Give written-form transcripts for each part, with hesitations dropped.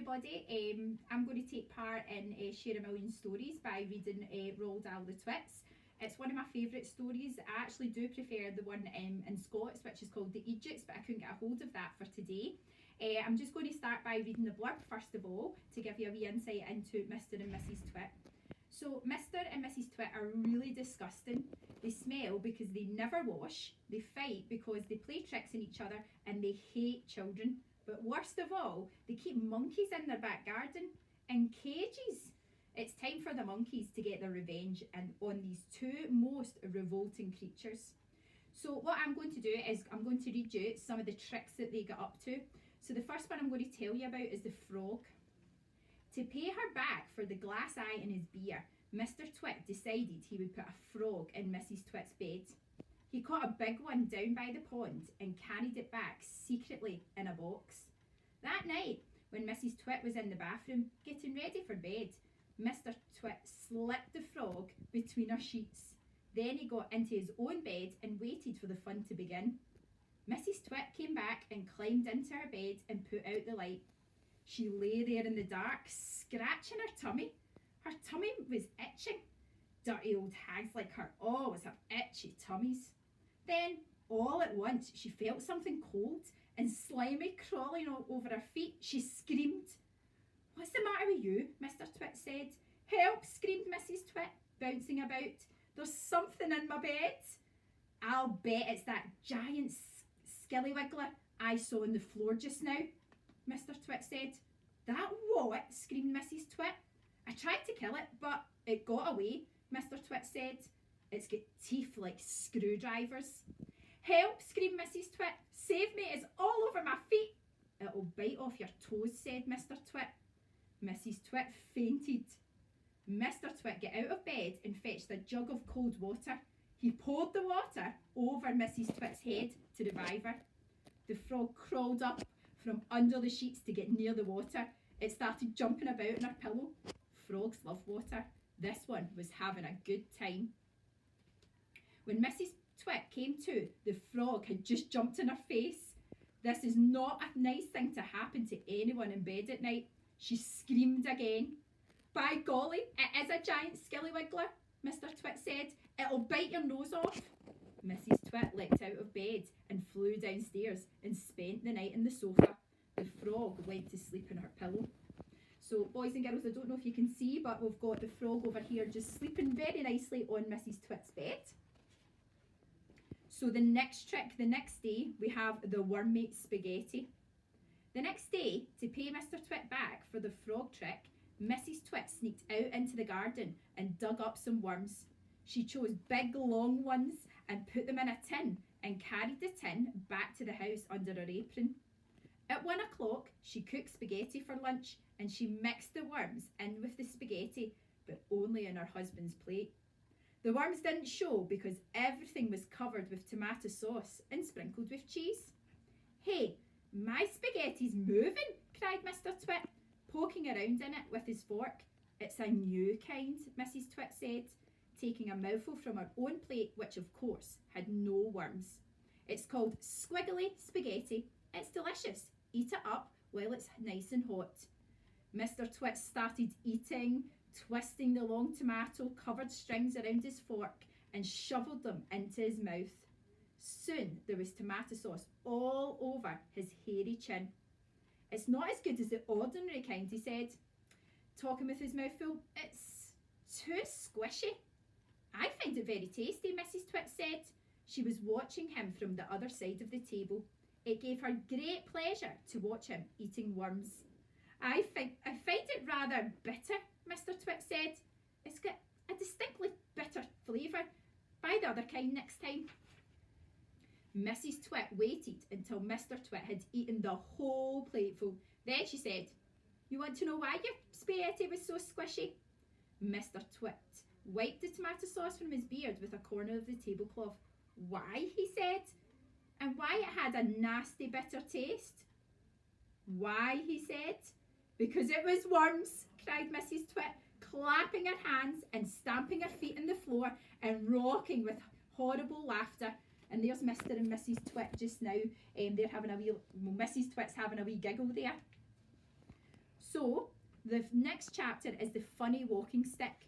everybody. I'm going to take part in Share a Million Stories by reading Roald Dahl The Twits. It's one of my favourite stories. I actually do prefer the one in Scots, which is called The Egypts, but I couldn't get a hold of that for today. I'm just going to start by reading the blurb first of all to give you a wee insight into Mr and Mrs Twit. So Mr and Mrs Twit are really disgusting. They smell because they never wash, they fight because they play tricks on each other, and they hate children. But worst of all, they keep monkeys in their back garden, in cages. It's time for the monkeys to get their revenge on these two most revolting creatures. So what I'm going to do is I'm going to read you some of the tricks that they get up to. So the first one I'm going to tell you about is the frog. To pay her back for the glass eye in his beer, Mr Twit decided he would put a frog in Mrs Twit's bed. He caught a big one down by the pond and carried it back secretly in a box. That night, when Mrs Twit was in the bathroom getting ready for bed, Mr Twit slipped the frog between her sheets. Then he got into his own bed and waited for the fun to begin. Mrs Twit came back and climbed into her bed and put out the light. She lay there in the dark, scratching her tummy. Her tummy was itching. Dirty old hags like her always have itchy tummies. Then, all at once, she felt something cold and slimy crawling all over her feet. She screamed. "What's the matter with you?" Mr Twit said. "Help!" screamed Mrs Twit, bouncing about. "There's something in my bed." "I'll bet it's that giant skillywiggler I saw on the floor just now," Mr Twit said. "That what?" screamed Mrs Twit. "I tried to kill it, but it got away," Mr Twit said. "It's got teeth like screwdrivers." "Help!" screamed Mrs Twit. "Save me, it's all over my feet." "It'll bite off your toes," said Mr Twit. Mrs Twit fainted. Mr Twit got out of bed and fetched a jug of cold water. He poured the water over Mrs Twit's head to revive her. The frog crawled up from under the sheets to get near the water. It started jumping about in her pillow. Frogs love water. This one was having a good time. When Mrs Twit came to, the frog had just jumped in her face. This is not a nice thing to happen to anyone in bed at night. She screamed again. "By golly, it is a giant skillywiggler," Mr Twit said. "It'll bite your nose off." Mrs Twit leapt out of bed and flew downstairs and spent the night on the sofa. The frog went to sleep in her pillow. So boys and girls, I don't know if you can see, but we've got the frog over here just sleeping very nicely on Mrs Twit's bed. So the next trick, the next day, we have the worm-mate spaghetti. The next day, to pay Mr Twit back for the frog trick, Mrs Twit sneaked out into the garden and dug up some worms. She chose big long ones and put them in a tin and carried the tin back to the house under her apron. At 1 o'clock, she cooked spaghetti for lunch and she mixed the worms in with the spaghetti, but only on her husband's plate. The worms didn't show because everything was covered with tomato sauce and sprinkled with cheese. "Hey, my spaghetti's moving," cried Mr Twit, poking around in it with his fork. "It's a new kind," Mrs Twit said, taking a mouthful from her own plate, which of course had no worms. "It's called squiggly spaghetti. It's delicious. Eat it up while it's nice and hot." Mr Twit started eating, twisting the long tomato-covered strings around his fork and shoveled them into his mouth. Soon there was tomato sauce all over his hairy chin. "It's not as good as the ordinary kind," he said, talking with his mouth full. "It's too squishy." "I find it very tasty," Mrs Twit said. She was watching him from the other side of the table. It gave her great pleasure to watch him eating worms. I find it rather bitter," Mr Twit said. "It's got a distinctly bitter flavour. Buy the other kind next time." Mrs Twit waited until Mr Twit had eaten the whole plateful. Then she said, "You want to know why your spaghetti was so squishy?" Mr Twit wiped the tomato sauce from his beard with a corner of the tablecloth. "Why?" he said. "And why it had a nasty bitter taste?" "Why?" he said. "Because it was worms," cried Mrs Twit, clapping her hands and stamping her feet on the floor and rocking with horrible laughter. And there's Mr and Mrs Twit just now. They're having a wee, Mrs Twit's having a wee giggle there. So So the next chapter is the funny walking stick.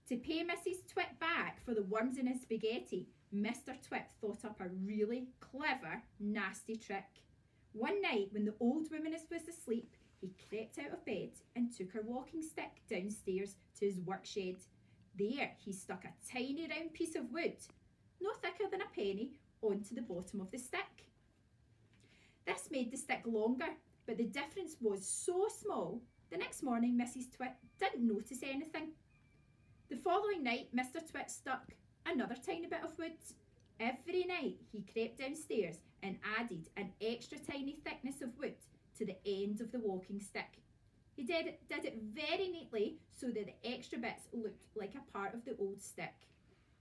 To pay Mrs. Twit back for the worms in his spaghetti, Mr. Twit thought up a really clever, nasty trick. One night when the old woman was asleep, he crept out of bed and took her walking stick downstairs to his work shed. There he stuck a tiny round piece of wood, no thicker than a penny, onto the bottom of the stick. This made the stick longer, but the difference was so small, the next morning Mrs. Twit didn't notice anything. The following night, Mr. Twit stuck another tiny bit of wood. Every night he crept downstairs and added an extra tiny thickness of wood to the end of the walking stick. He did it very neatly so that the extra bits looked like a part of the old stick.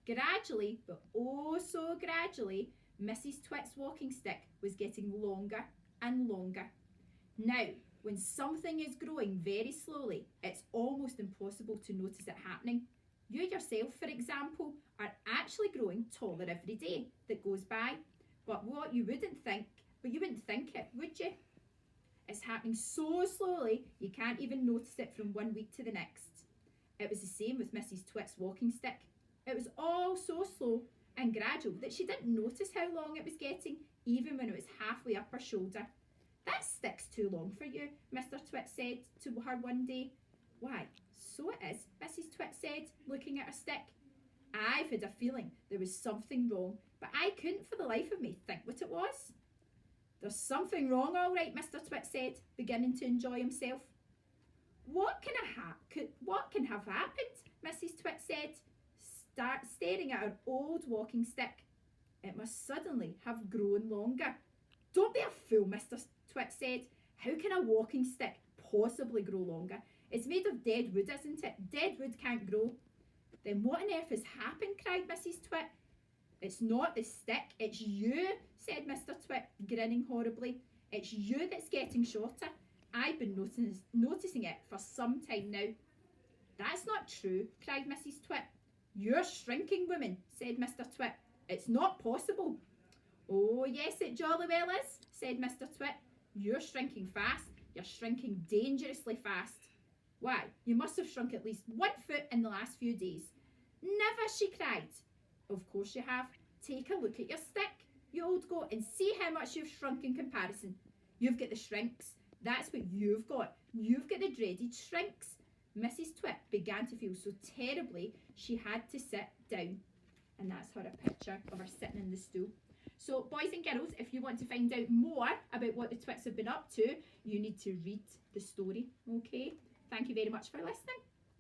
Gradually, but oh so gradually, Mrs. Twit's walking stick was getting longer and longer. Now, when something is growing very slowly, it's almost impossible to notice it happening. You yourself, for example, are actually growing taller every day that goes by. But you wouldn't think it, would you? It's happening so slowly, you can't even notice it from one week to the next. It was the same with Mrs. Twit's walking stick. It was all so slow and gradual that she didn't notice how long it was getting, even when it was halfway up her shoulder. That stick's too long for you, Mr. Twit said to her one day. Why, so it is, Mrs. Twit said, looking at her stick. I've had a feeling there was something wrong, but I couldn't for the life of me think what it was. There's something wrong, all right, Mr. Twit said, beginning to enjoy himself. What can have happened? Mrs. Twit said, staring at her old walking stick. It must suddenly have grown longer. Don't be a fool, Mr. Twit said. How can a walking stick possibly grow longer? It's made of dead wood, isn't it? Dead wood can't grow. Then what on earth has happened? Cried Mrs. Twit. It's not the stick, it's you, said Mr. Twit, grinning horribly. It's you that's getting shorter. I've been noticing it for some time now. That's not true, cried Mrs. Twit. You're shrinking, woman, said Mr. Twit. It's not possible. Oh, yes, it jolly well is, said Mr. Twit. You're shrinking fast. You're shrinking dangerously fast. Why, you must have shrunk at least 1 foot in the last few days. Never, she cried. Of course you have. Take a look at your stick, you old goat, and see how much you've shrunk in comparison. You've got the shrinks. That's what you've got. You've got the dreaded shrinks. Mrs. Twit began to feel so terribly she had to sit down. And that's her a picture of her sitting in the stool. So, boys and girls, if you want to find out more about what the Twits have been up to, you need to read the story, okay? Thank you very much for listening.